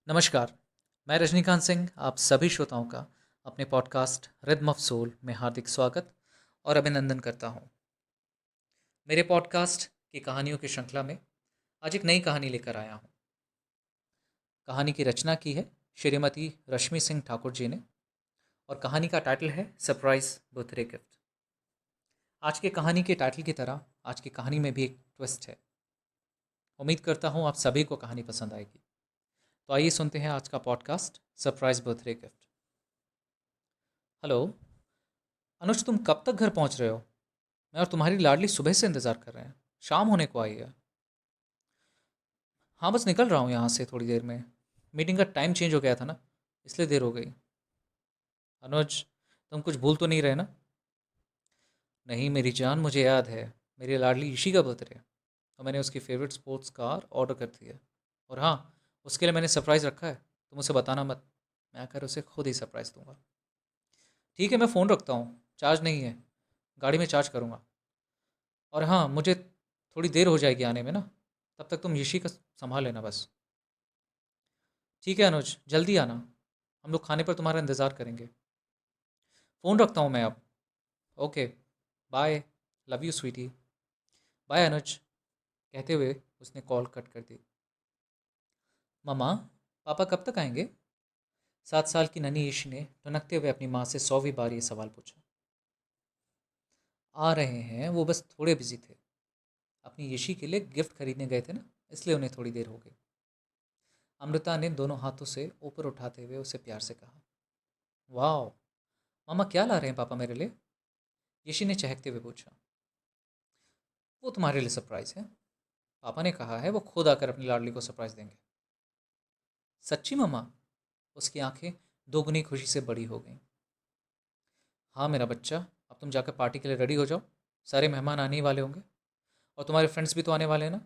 नमस्कार, मैं रजनीकांत सिंह आप सभी श्रोताओं का अपने पॉडकास्ट रिदम ऑफ सोल में हार्दिक स्वागत और अभिनंदन करता हूँ। मेरे पॉडकास्ट की कहानियों की श्रृंखला में आज एक नई कहानी लेकर आया हूँ। कहानी की रचना की है श्रीमती रश्मि सिंह ठाकुर जी ने और कहानी का टाइटल है सरप्राइज बर्थडे गिफ्ट। आज की कहानी के टाइटल की तरह आज की कहानी में भी एक ट्विस्ट है। उम्मीद करता हूँ आप सभी को कहानी पसंद आएगी। तो आइए सुनते हैं आज का podcast surprise birthday gift. Hello Anuj, तुम कब तक घर पहुंच रहे हो? मैं और तुम्हारी लाडली सुबह से इंतज़ार कर रहे हैं। शाम होने को आई है। हाँ, बस निकल रहा हूँ यहाँ से थोड़ी देर में। मीटिंग का टाइम चेंज हो गया था ना, इसलिए देर हो गई। अनुज, तुम कुछ भूल तो नहीं रहे ना? नहीं मेरी जान, मुझे याद है। मेरी लाडली ईशी का बर्थडे है और मैंने उसकी फेवरेट स्पोर्ट्स कार ऑर्डर कर दी है। और हाँ, उसके लिए मैंने सरप्राइज़ रखा है। तुम उसे बताना मत। मैं आकर उसे खुद ही सरप्राइज़ दूंगा। ठीक है, मैं फ़ोन रखता हूँ। चार्ज नहीं है। गाड़ी में चार्ज करूँगा। और हाँ, मुझे थोड़ी देर हो जाएगी आने में ना। तब तक तुम ईशी का संभाल लेना बस। ठीक है अनुज, जल्दी आना। हम लोग खाने पर तुम्हारा इंतज़ार करेंगे। फ़ोन रखता हूँ मैं अब। Okay, bye. Love you sweetie. Bye Anuj. कहते हुए उसने कॉल कट कर दी। ममा, पापा कब तक आएंगे? 7 साल की नन्ही ईशी ने टुनकते हुए अपनी माँ से 100वीं बार ये सवाल पूछा। आ रहे हैं, वो बस थोड़े बिजी थे। अपनी ईशी के लिए गिफ्ट खरीदने गए थे ना, इसलिए उन्हें थोड़ी देर हो गई। अमृता ने दोनों हाथों से ऊपर उठाते हुए उसे प्यार से कहा। वाह, मामा क्या ला रहे हैं पापा मेरे लिए? ईशी ने चहकते हुए पूछा। वो तुम्हारे लिए सरप्राइज़ है। पापा ने कहा है वो खुद आकर अपनी लाडली को सरप्राइज़ देंगे। सच्ची मम्मा? उसकी आंखें दोगुनी खुशी से बड़ी हो गईं। हाँ मेरा बच्चा, अब तुम जाकर पार्टी के लिए रेडी हो जाओ। सारे मेहमान आने ही वाले होंगे और तुम्हारे फ्रेंड्स भी तो आने वाले हैं ना।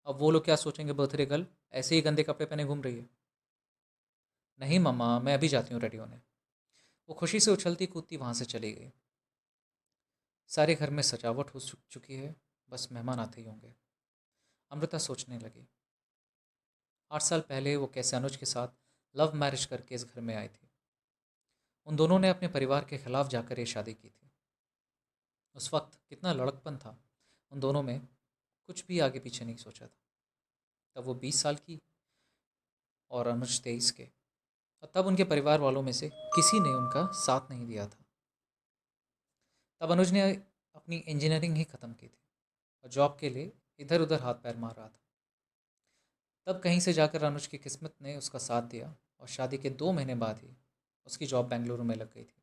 अब वो लोग क्या सोचेंगे, बर्थडे गर्ल ऐसे ही गंदे कपड़े पहने घूम रही है। नहीं मम्मा, मैं अभी जाती हूँ रेडी होने। वो खुशी से उछलती कूदती वहाँ से चली गई। सारे घर में सजावट हो चुकी है, बस मेहमान आते ही होंगे। अमृता सोचने लगी। 8 साल पहले वो कैसे अनुज के साथ लव मैरिज करके इस घर में आई थी। उन दोनों ने अपने परिवार के खिलाफ जाकर ये शादी की थी। उस वक्त कितना लड़कपन था उन दोनों में, कुछ भी आगे पीछे नहीं सोचा था। तब वो 20 साल की और अनुज 23 के। और तब उनके परिवार वालों में से किसी ने उनका साथ नहीं दिया था। तब अनुज ने अपनी इंजीनियरिंग ही ख़त्म की थी और जॉब के लिए इधर उधर हाथ पैर मार रहा था। तब कहीं से जाकर अनुज की किस्मत ने उसका साथ दिया और शादी के 2 महीने बाद ही उसकी जॉब बेंगलुरु में लग गई थी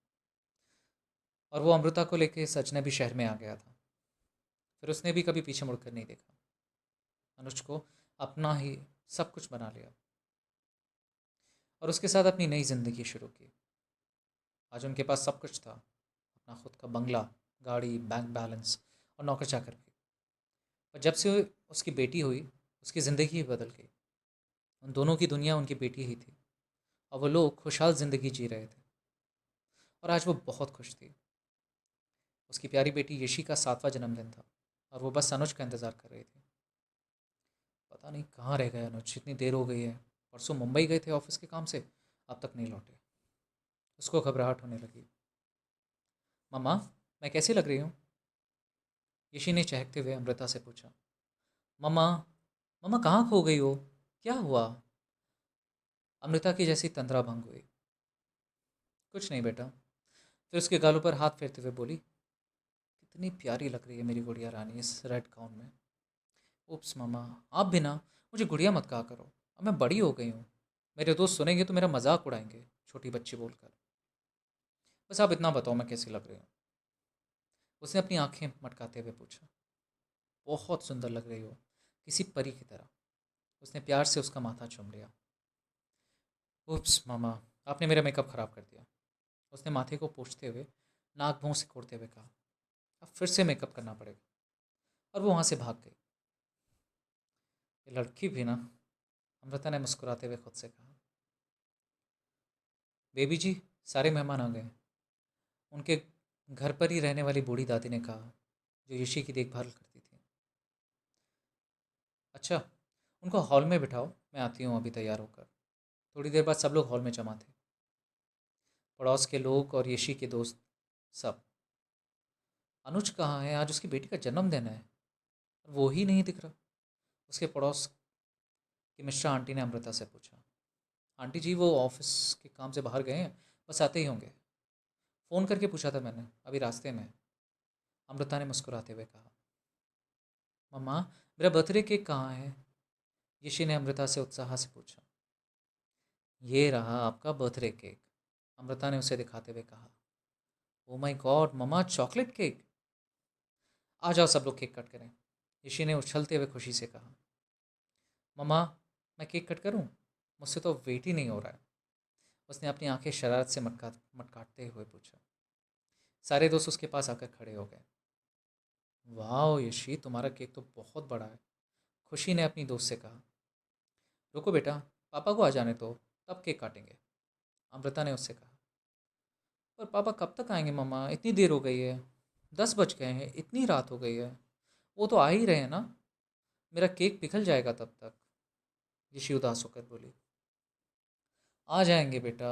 और वो अमृता को लेकर इस अजनबी शहर में आ गया था। फिर उसने भी कभी पीछे मुड़कर नहीं देखा। अनुज को अपना ही सब कुछ बना लिया और उसके साथ अपनी नई ज़िंदगी शुरू की। आज उनके पास सब कुछ था, अपना खुद का बंगला, गाड़ी, बैंक बैलेंस और नौकर चाकर भी। पर जब से उसकी बेटी हुई, उसकी ज़िंदगी ही बदल गई। उन दोनों की दुनिया उनकी बेटी ही थी और वो लोग खुशहाल ज़िंदगी जी रहे थे और आज वो बहुत खुश थी। उसकी प्यारी बेटी यशी का 7वां जन्मदिन था और वो बस अनुज का इंतज़ार कर रही थी। पता नहीं कहाँ रह गए अनुज, इतनी देर हो गई है। परसों मुंबई गए थे ऑफिस के काम से, अब तक नहीं लौटे। उसको घबराहट होने लगी। मम्मा, मैं कैसी लग रही हूँ? यशी ने चहकते हुए अमृता से पूछा। मम्मा, मम्मा कहाँ खो गई हो? क्या हुआ? अमृता की जैसी तंद्रा भंग हुई। कुछ नहीं बेटा। फिर उसके गालों पर हाथ फेरते हुए बोली। कितनी प्यारी लग रही है मेरी गुड़िया रानी इस रेड गाउन में। उप्स मम्मा, आप भी ना मुझे गुड़िया मत कहा करो। अब मैं बड़ी हो गई हूँ। मेरे दोस्त सुनेंगे तो मेरा मजाक उड़ाएंगे, छोटी बच्ची बोलकर। बस आप इतना बताओ मैं कैसी लग रही हूँ? उसने अपनी आंखें मटकाते हुए पूछा। बहुत सुंदर लग रही हो, किसी परी की तरह। उसने प्यार से उसका माथा चूम लिया। उप्स मामा, आपने मेरा मेकअप ख़राब कर दिया। उसने माथे को पोंछते हुए नाक भौं सिकोड़ते हुए कहा। अब फिर से मेकअप करना पड़ेगा। और वो वहाँ से भाग गई। ये लड़की भी ना, अमृता ने मुस्कुराते हुए खुद से कहा। बेबी जी, सारे मेहमान आ गए। उनके घर पर ही रहने वाली बूढ़ी दादी ने कहा, जो यशी की देखभाल करती थी। अच्छा, उनको हॉल में बिठाओ, मैं आती हूँ अभी तैयार होकर। थोड़ी देर बाद सब लोग हॉल में जमा थे, पड़ोस के लोग और यशी के दोस्त सब। अनुज कहाँ है? आज उसकी बेटी का जन्मदिन है, वो ही नहीं दिख रहा। उसके पड़ोस की मिश्रा आंटी ने अमृता से पूछा। आंटी जी, वो ऑफिस के काम से बाहर गए हैं, बस आते ही होंगे। फ़ोन करके पूछा था मैंने, अभी रास्ते में। अमृता ने मुस्कुराते हुए कहा। मम्मा, मेरा बर्थडे केक कहाँ है? यशी ने अमृता से उत्साह से पूछा। ये रहा आपका बर्थडे केक, अमृता ने उसे दिखाते हुए कहा। ओ माय गॉड मम्मा, चॉकलेट केक! आ जाओ सब लोग केक कट करें, यशी ने उछलते हुए खुशी से कहा। मम्मा, मैं केक कट करूं? मुझसे तो वेट ही नहीं हो रहा है, उसने अपनी आंखें शरारत से मटकाते हुए पूछा। सारे दोस्त उसके पास आकर खड़े हो गए। वाह यशी, तुम्हारा केक तो बहुत बड़ा है, खुशी ने अपनी दोस्त से कहा। रुको बेटा, पापा को आ जाने दो, तब केक काटेंगे, अमृता ने उससे कहा। पर पापा कब तक आएंगे मम्मा, इतनी देर हो गई है, 10 बज गए हैं, इतनी रात हो गई है। वो तो आ ही रहे हैं ना, मेरा केक पिघल जाएगा तब तक, यशी उदास होकर बोली। आ जाएंगे बेटा,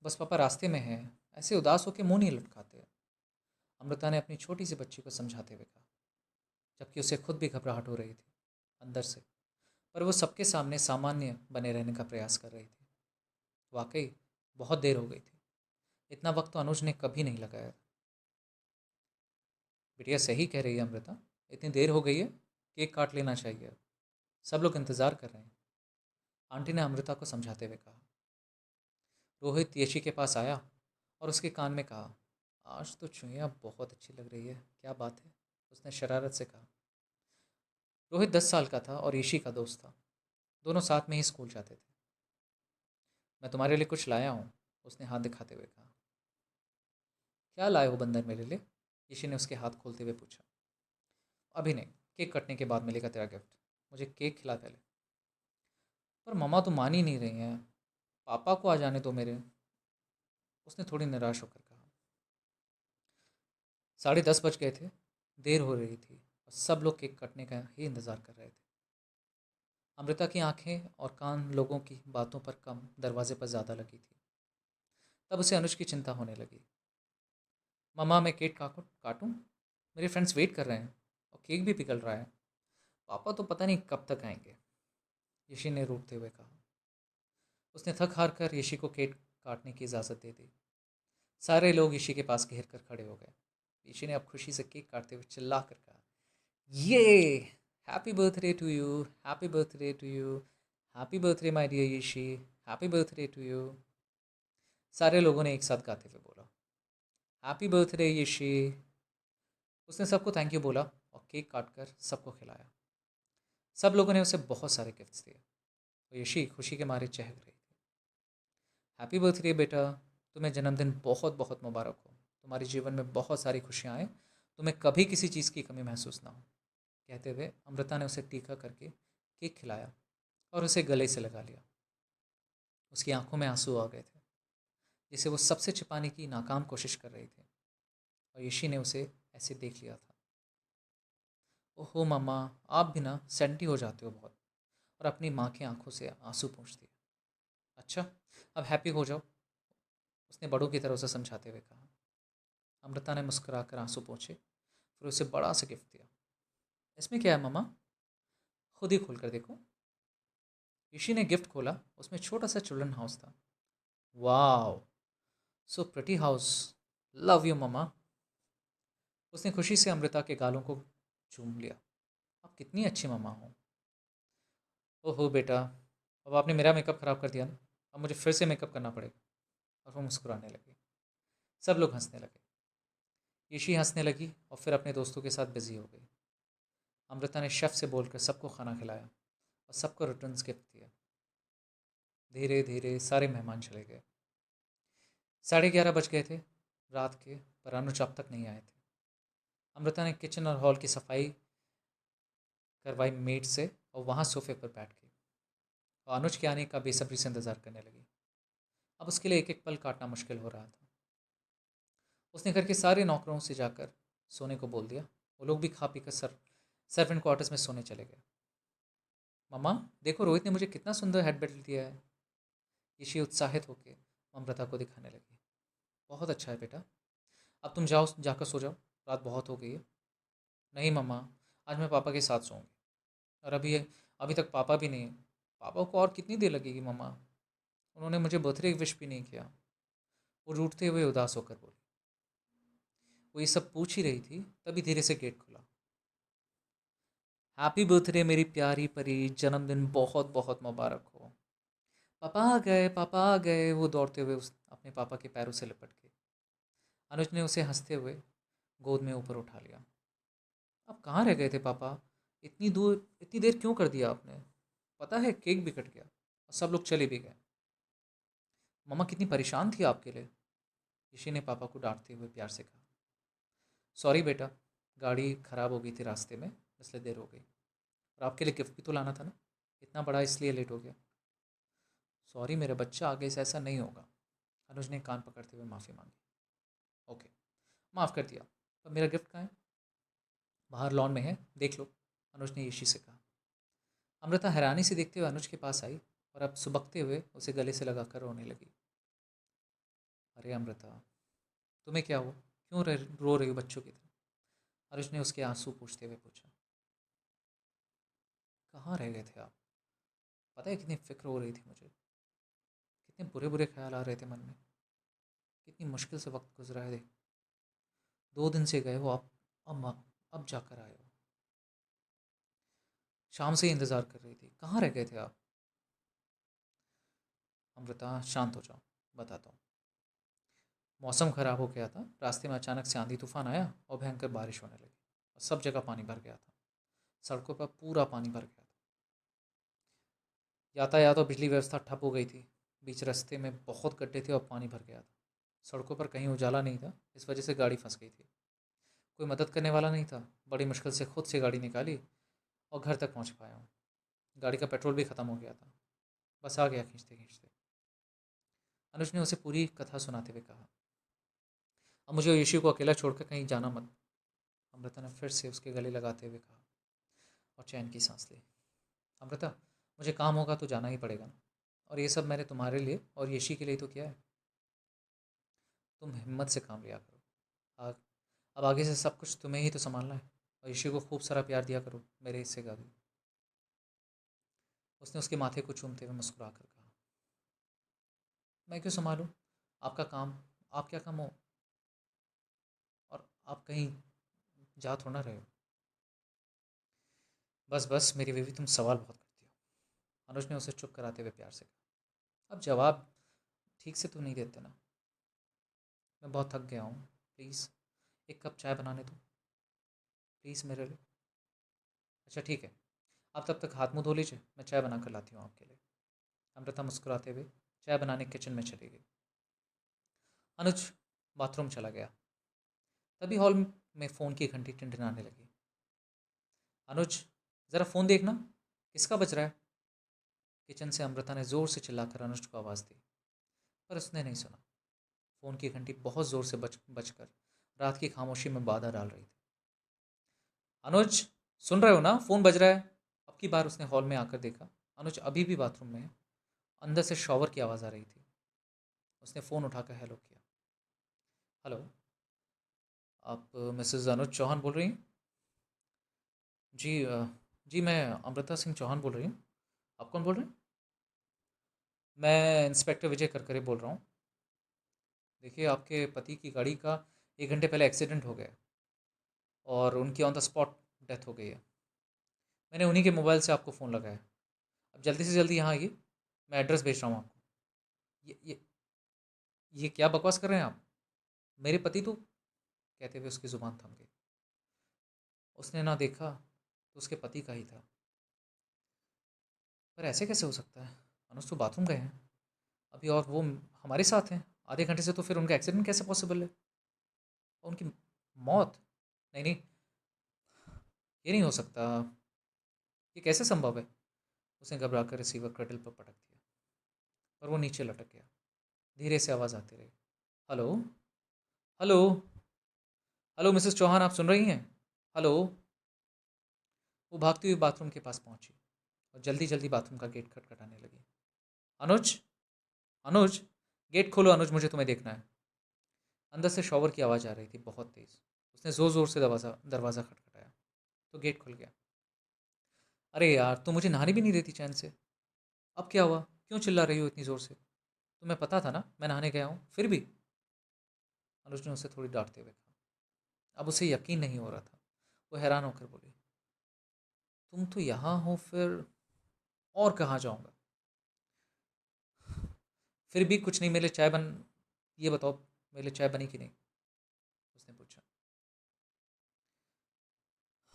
बस पापा रास्ते में हैं, ऐसे उदास होकर मुंह नहीं लटकाते, अमृता ने अपनी छोटी सी बच्ची को समझाते हुए कहा, जबकि उसे खुद भी घबराहट हो रही थी अंदर से। पर वो सबके सामने सामान्य बने रहने का प्रयास कर रही थी। वाकई बहुत देर हो गई थी, इतना वक्त तो अनुज ने कभी नहीं लगाया। बिटिया सही कह रही है अमृता, इतनी देर हो गई है, केक काट लेना चाहिए अब, सब लोग इंतज़ार कर रहे हैं, आंटी ने अमृता को समझाते हुए कहा। रोहित यशी के पास आया और उसके कान में कहा, आज तो चुईया बहुत अच्छी लग रही है, क्या बात है, उसने शरारत से कहा। रोहित 10 साल का था और यशी का दोस्त था, दोनों साथ में ही स्कूल जाते थे। मैं तुम्हारे लिए कुछ लाया हूँ, उसने हाथ दिखाते हुए कहा। क्या लाए हो बंदर मेरे लिए? यशी ने उसके हाथ खोलते हुए पूछा। अभी नहीं, केक कटने के बाद मिलेगा तेरा गिफ्ट, मुझे केक खिला पहले। पर मम्मा तो मान ही नहीं रही हैं, पापा को आ जाने दो मेरे, उसने थोड़ी निराश होकर कहा। 10:30 बज गए थे, देर हो रही थी और सब लोग केक कटने का ही इंतज़ार कर रहे थे। अमृता की आंखें और कान लोगों की बातों पर कम, दरवाजे पर ज़्यादा लगी थी। तब उसे अनुज की चिंता होने लगी। मम्मा, मैं केक काटूं? मेरे फ्रेंड्स वेट कर रहे हैं और केक भी पिघल रहा है, पापा तो पता नहीं कब तक आएंगे, यशी ने रूठते हुए कहा। उसने थक हार कर यशी को केक काटने की इजाज़त दे दी। सारे लोग यशी के पास घेर कर खड़े हो गए। यशी ने अब खुशी से केक काटते हुए चिल्ला कर कहा, ये happy birthday to you, happy birthday to you, happy birthday my dear Yashi, happy birthday to you. सारे लोगों ने एक साथ गाते हुए बोला, हैप्पी बर्थडे यशी। उसने सबको थैंक यू बोला और केक काटकर सबको खिलाया। सब लोगों ने उसे बहुत सारे गिफ्ट्स दिए और यशी खुशी के मारे चहक रही थी। हैप्पी बर्थडे बेटा, तुम्हें जन्मदिन बहुत बहुत मुबारक हो, तुम्हारे जीवन में बहुत सारी खुशियाँ आए, तुम्हें कभी किसी चीज़ की कमी महसूस ना हो, कहते हुए अमृता ने उसे टीका करके केक खिलाया और उसे गले से लगा लिया। उसकी आंखों में आंसू आ गए थे, जिसे वो सबसे छिपाने की नाकाम कोशिश कर रही थी, और यशी ने उसे ऐसे देख लिया था। ओहो मामा, आप भी ना सेंटी हो जाते हो बहुत, और अपनी माँ की आंखों से आंसू पोंछती है। अच्छा, अब हैप्पी हो जाओ, उसने बड़ों की तरह उसे समझाते हुए कहा। अमृता ने मुस्कुराकर आंसू पोंछे, फिर उसे बड़ा सा गिफ्ट दिया। इसमें क्या है मामा? खुद ही खोल कर देखो। ऋषि ने गिफ्ट खोला, उसमें छोटा सा चिल्ड्रन हाउस था। वाह, so pretty house, love you mama. उसने खुशी से अमृता के गालों को चूम लिया। आप कितनी अच्छी मम्मा हो। ओहो बेटा, अब आपने मेरा मेकअप ख़राब कर दिया ना, अब मुझे फिर से मेकअप करना पड़ेगा। और वो मुस्कुराने लगी। सब लोग हंसने लगे। ईशी हंसने लगी और फिर अपने दोस्तों के साथ बिजी हो गई। अमृता ने शेफ़ से बोलकर सबको खाना खिलाया और सबको रिटर्न गिफ्ट दिया। धीरे धीरे सारे मेहमान चले गए। 11:30 बज गए थे रात के, पर अनुज अब तक नहीं आए थे। अमृता ने किचन और हॉल की सफाई करवाई मेड से और वहाँ सोफे पर बैठ गई और अनुज के आने का बेसब्री से इंतज़ार करने लगी। अब उसके लिए एक एक पल काटना मुश्किल हो रहा था। उसने घर के सारे नौकरों से जाकर सोने को बोल दिया। वो लोग भी खा पी कर सर्वेंट क्वार्टर्स में सोने चले गए। मम्मा देखो, रोहित ने मुझे कितना सुंदर हेडबेल्ट दिया है, ईशी उत्साहित होकर अमृता को दिखाने लगी। बहुत अच्छा है बेटा, अब तुम जाओ, जाकर सो जाओ, रात बहुत हो गई है। नहीं मम्मा, आज मैं पापा के साथ सोऊंगी। और अभी तक पापा भी नहीं है। पापा को और कितनी देर लगेगी मम्मा? उन्होंने मुझे बर्थडे विश भी नहीं किया। वो रूठते हुए उदास होकर बोली। वो ये सब पूछ ही रही थी, तभी धीरे से गेट खुला। हैप्पी बर्थडे मेरी प्यारी परी, जन्मदिन बहुत बहुत मुबारक हो। पापा आ गए, पापा आ गए, वो दौड़ते हुए उस अपने पापा के पैरों से लिपट गई। अनुज ने उसे हंसते हुए गोद में ऊपर उठा लिया। अब कहाँ रह गए थे पापा? इतनी देर क्यों कर दिया आपने? पता है केक भी कट गया और सब लोग चले भी गए। मम्मा कितनी परेशान थी आपके लिए, ऋषि ने पापा को डांटते हुए प्यार से कहा। सॉरी बेटा, गाड़ी खराब हो गई थी रास्ते में, इसलिए देर हो गई। और आपके लिए गिफ्ट भी तो लाना था ना, इतना बड़ा इसलिए लेट हो गया। सॉरी मेरा बच्चा, आगे से ऐसा नहीं होगा। अनुज ने कान पकड़ते हुए माफ़ी मांगी। ओके, माफ़ कर दिया, पर मेरा गिफ्ट कहाँ है? बाहर लॉन में है, देख लो, अनुज ने ऋषि से कहा। अमृता हैरानी से देखते हुए अनुज के पास आई और अब सुबकते हुए उसे गले से लगाकर रोने लगी। अरे अमृता, तुम्हें क्या हुआ? क्यों रो रही हो बच्चों की तरह? अनुज ने उसके आंसू पूछते हुए पूछा। कहाँ रह गए थे आप? पता है कितनी फिक्र हो रही थी मुझे, कितने बुरे बुरे ख्याल आ रहे थे मन में, कितनी मुश्किल से वक्त गुजरा है। 2 दिन से गए हो आप, अब जाकर आए हो। शाम से ही इंतज़ार कर रही थी, कहाँ रह गए थे आप? अमृता शांत हो जाओ, बताता हूँ। मौसम ख़राब हो गया था, रास्ते में अचानक से आंधी तूफान आया और भयंकर बारिश होने लगी और सब जगह पानी भर गया था। सड़कों पर पूरा पानी भर गया था। यातायात और बिजली व्यवस्था ठप हो गई थी। बीच रास्ते में बहुत गड्ढे थे और पानी भर गया था। सड़कों पर कहीं उजाला नहीं था, इस वजह से गाड़ी फंस गई थी। कोई मदद करने वाला नहीं था। बड़ी मुश्किल से खुद से गाड़ी निकाली और घर तक पहुंच पाया हूँ। गाड़ी का पेट्रोल भी ख़त्म हो गया था। बस आ गया खींचते खींचते। अनुज ने उसे पूरी कथा सुनाते हुए कहा। अब मुझे यीशु को अकेला छोड़कर कहीं जाना मत। अमृता ने फिर से उसके गले लगाते हुए कहा और चैन की सांस ली। अमृता, मुझे काम होगा तो जाना ही पड़ेगा ना, और ये सब मैंने तुम्हारे लिए और यशी के लिए तो किया है। तुम हिम्मत से काम लिया करो। आ, अब आगे से सब कुछ तुम्हें ही तो संभालना है, और यशी को खूब सारा प्यार दिया करो मेरे हिस्से का भी। उसने उसके माथे को चूमते हुए मुस्कुरा कर कहा। मैं क्यों संभालूं? आपका काम, आप क्या काम हो? और आप कहीं जा थोड़ा ना रहे हो। बस बस मेरी बीवी, तुम सवाल बहुत करती हो। अनुज ने उसे चुप कराते हुए प्यार से कहा। अब जवाब ठीक से तो नहीं देते ना। मैं बहुत थक गया हूँ, प्लीज़ एक कप चाय बनाने दो, प्लीज़ मेरे लिए। अच्छा ठीक है, आप तब तक हाथ मुँह धो लीजिए, मैं चाय बना कर लाती हूँ आपके लिए। अमृता मुस्कुराते हुए चाय बनाने किचन में चली गई। अनुज बाथरूम चला गया। तभी हॉल में फ़ोन की घंटी टिनटिनाने लगी। अनुज, ज़रा फ़ोन देखना, किसका बज रहा है? किचन से अमृता ने ज़ोर से चिल्लाकर अनुज को आवाज़ दी, पर उसने नहीं सुना। फ़ोन की घंटी बहुत ज़ोर से बजकर रात की खामोशी में बाधा डाल रही थी। अनुज, सुन रहे हो ना, फ़ोन बज रहा है। अब की बार उसने हॉल में आकर देखा, अनुज अभी भी बाथरूम में है। अंदर से शॉवर की आवाज़ आ रही थी। उसने फ़ोन उठाकर हेलो किया। हेलो, आप मिसेज़ अनुज चौहान बोल रही हैं? जी जी, मैं अमृता सिंह चौहान बोल रही हूँ। आप कौन बोल रहे हैं? मैं इंस्पेक्टर विजय करकरे बोल रहा हूँ। देखिए, आपके पति की गाड़ी का 1 घंटे पहले एक्सीडेंट हो गया और उनकी ऑन द स्पॉट डेथ हो गई है। मैंने उन्हीं के मोबाइल से आपको फ़ोन लगाया। अब जल्दी से जल्दी यहाँ आइए, मैं एड्रेस भेज रहा हूँ आपको। ये ये ये क्या बकवास कर रहे हैं आप? मेरे पति तो, कहते हुए उसकी ज़ुबान थम गई। उसने ना देखा तो उसके पति का ही था। पर ऐसे कैसे हो सकता है? अनुज तो बाथरूम गए हैं अभी, और वो हमारे साथ हैं। आधे घंटे से तो फिर उनका एक्सीडेंट कैसे पॉसिबल है? और उनकी मौत? नहीं नहीं, ये नहीं हो सकता। ये कैसे संभव है? उसने घबरा कर रिसीवर क्रटल पर पटक दिया, पर वो नीचे लटक गया। धीरे से आवाज़ आती रही। Hello, hello, hello Mrs Chauhan, आप सुन रही हैं? हेलो। वो भागती हुई बाथरूम के पास पहुंची और जल्दी जल्दी बाथरूम का गेट खटखटाने लगी। अनुज, अनुज, गेट खोलो अनुज, मुझे तुम्हें देखना है। अंदर से शॉवर की आवाज़ आ रही थी, बहुत तेज़। उसने ज़ोर ज़ोर से दरवाज़ा खटखटाया तो गेट खुल गया। अरे यार, तुम मुझे नहाने भी नहीं देती चैन से। अब क्या हुआ? क्यों चिल्ला रही हो इतनी ज़ोर से? तुम्हें पता था ना मैं नहाने गया हूँ, फिर भी? अनुज ने उसे थोड़ी डांटते हुए कहा। अब उसे यकीन नहीं हो रहा था। वो हैरान होकर बोली, तुम तो यहाँ हो, फिर और कहाँ जाऊँगा? फिर भी कुछ नहीं, मेरे लिए चाय बन ये बताओ, मेरे लिए चाय बनी कि नहीं? उसने पूछा।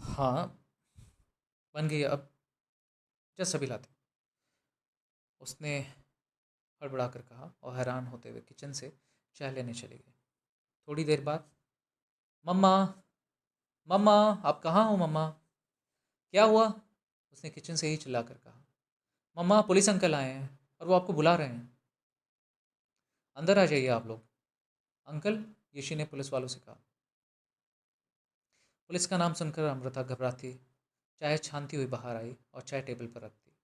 हाँ, बन गई, अब जस्ट अभी लाते। उसने हड़बड़ा कर कहा और हैरान होते हुए किचन से चाय लेने चली गई। थोड़ी देर बाद, मम्मा, मम्मा, आप कहाँ हो मम्मा? क्या हुआ? उसने किचन से ही चिल्लाकर कहा। मम्मा, पुलिस अंकल आए हैं और वो आपको बुला रहे हैं। अंदर आ जाइए आप लोग। अंकल, यशी ने पुलिस वालों से कहा। पुलिस का नाम सुनकर अमृता घबराती चाय छानती हुई बाहर आई और चाय टेबल पर रख दी।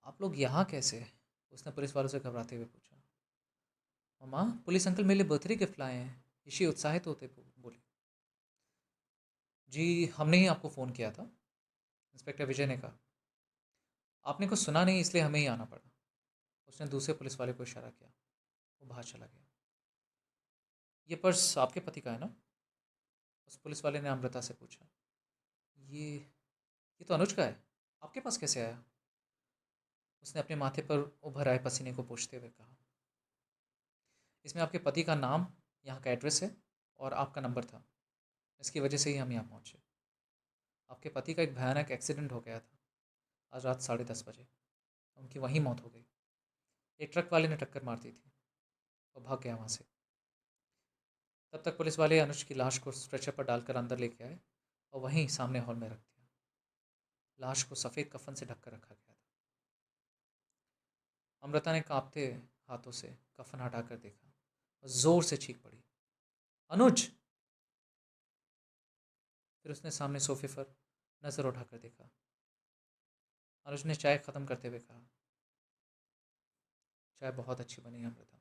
आप लोग यहाँ कैसे? उसने पुलिस वालों से घबराते हुए पूछा। मम्मा, पुलिस अंकल मेरे लिए बर्थडे गिफ्ट लाए हैं, यशी उत्साहित होते बोली। जी, हमने ही आपको फ़ोन किया था, इंस्पेक्टर विजय ने कहा। आपने कुछ सुना नहीं, इसलिए हमें ही आना पड़ा। उसने दूसरे पुलिस वाले को इशारा किया। वो बाहर चला गया। ये पर्स आपके पति का है ना? उस पुलिस वाले ने अमृता से पूछा। ये तो अनुज का है, आपके पास कैसे आया? उसने अपने माथे पर उभर आए पसीने को पोंछते हुए कहा। इसमें आपके पति का नाम, यहाँ का एड्रेस है और आपका नंबर था। इसकी वजह से ही हम यहाँ पहुँचे। आपके पति का एक भयानक एक्सीडेंट हो गया था आज रात 10:30 बजे। उनकी वहीं मौत हो गई। एक ट्रक वाले ने टक्कर मार दी थी और भाग गया वहाँ से। तब तक पुलिस वाले अनुज की लाश को स्ट्रेचर पर डालकर अंदर लेके आए और वहीं सामने हॉल में रख दिया। लाश को सफ़ेद कफन से ढककर रखा गया था। अमृता ने कांपते हाथों से कफन हटाकर देखा और जोर से चीख पड़ी, अनुज! फिर उसने सामने सोफे पर नज़र उठाकर देखा। अनुज ने चाय ख़त्म करते हुए कहा, चाय बहुत अच्छी बनी है अमृता,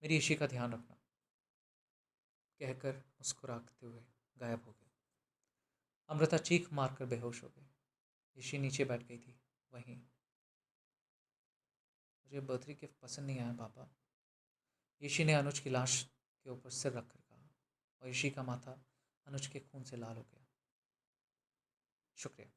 मेरी इशी का ध्यान रखना, कहकर मुस्कुराते हुए गायब हो गया। अमृता चीख मारकर बेहोश हो गई। इशी नीचे बैठ गई थी वहीं। मुझे बर्थडे गिफ्ट पसंद नहीं आया पापा, इशी ने अनुज की लाश के ऊपर सिर रखकर कहा और इशी का माथा अनुज के खून से लाल हो गया। शुक्रिया।